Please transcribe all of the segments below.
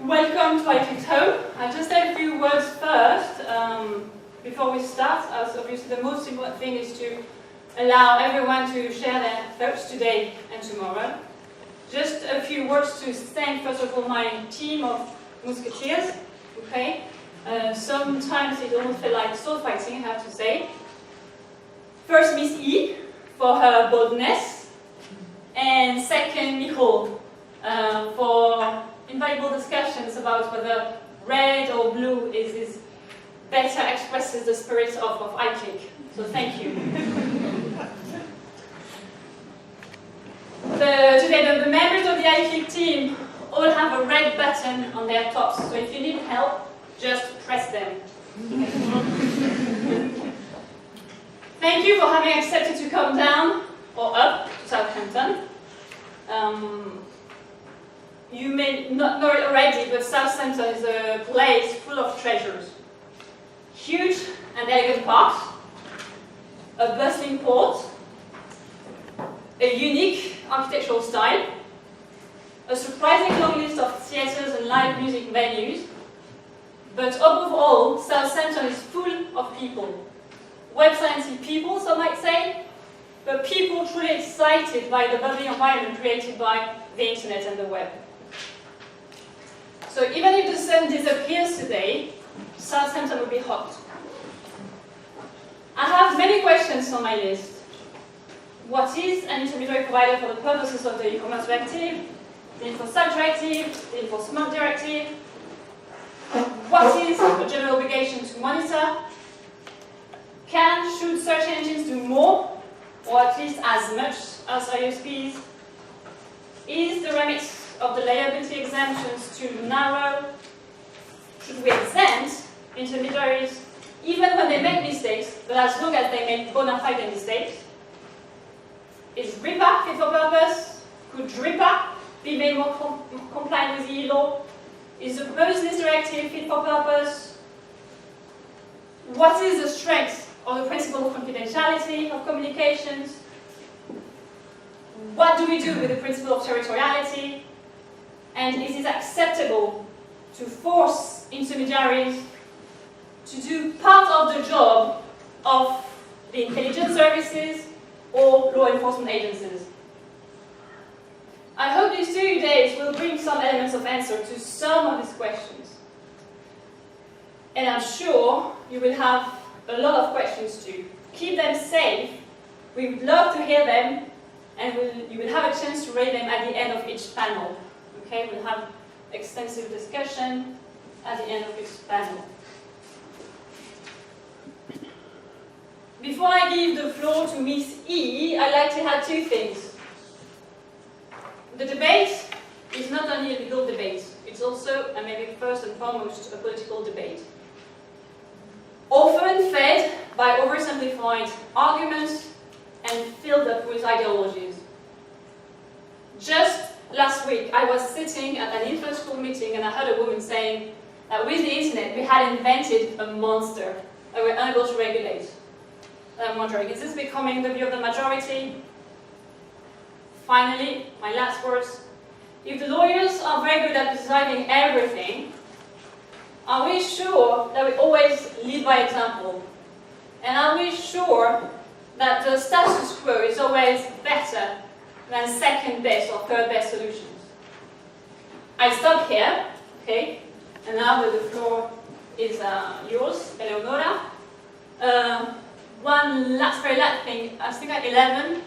Welcome to iCLIC's home. I'll just say a few words first before we start, as obviously the most important thing is to allow everyone to share their thoughts today and tomorrow. Just a few words to thank, first of all, my team of musketeers. Okay, sometimes it almost felt like sword fighting, I have to say. First, Miss E for her boldness, and second, Michal for invaluable discussions about whether red or blue is better expresses the spirit of iCLIC. So thank you. Today, the members of the iCLIC team all have a red button on their tops. So if you need help, just press them. Thank you for having accepted to come down or up to Southampton. You may not know it already, but Southampton is a place full of treasures. Huge and elegant parks, a bustling port, a unique architectural style, a surprising long list of theatres and live music venues, but above all, Southampton is full of people. Web-sciencey people, some might say, but people truly excited by the bubbly environment created by the internet and the web. So even if the sun disappears today, Southampton will be hot. I have many questions on my list. What is an intermediary provider for the purposes of the e-commerce directive, the InfoSec directive, the InfoSmart directive? What is a general obligation to monitor? Should search engines do more, or at least as much as ISPs? Is the remit of the liability exemptions too narrow? Should we exempt intermediaries even when they make mistakes, but as long as they make bona fide mistakes? Is RIPA fit for purpose? Could RIPA be made more compliant with EU law? Is the proposed list directive fit for purpose? What is the strength of the principle of confidentiality of communications? What do we do with the principle of territoriality? And is it acceptable to force intermediaries to do part of the job of the intelligence services or law enforcement agencies? I hope these 2 days will bring some elements of answer to some of these questions. And I'm sure you will have a lot of questions too. Keep them safe. We would love to hear them, and you will have a chance to raise them at the end of each panel. Okay, we'll have extensive discussion at the end of each panel. Before I give the floor to Miss E, I'd like to add 2 things. The debate is not only a legal debate, it's also, and maybe first and foremost, a political debate. Often fed by oversimplified arguments and filled up with ideologies. Just last week, I was sitting at an info-school meeting and I heard a woman saying that with the internet, we had invented a monster that we're unable to regulate. And I'm wondering, is this becoming the view of the majority? Finally, my last words. If the lawyers are very good at deciding everything, are we sure that we always lead by example? And are we sure that the status quo is always better than second best or third best solutions? I stop here, okay? And now the floor is yours, Eleonora. One last, very last thing. I think at 11,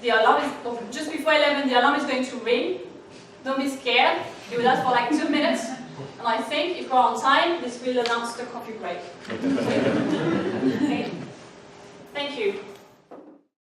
the alarm is, just before 11, the alarm is going to ring. Don't be scared. You will last for like 2 minutes. And I think if we're on time, this will announce the coffee break. Okay? Thank you.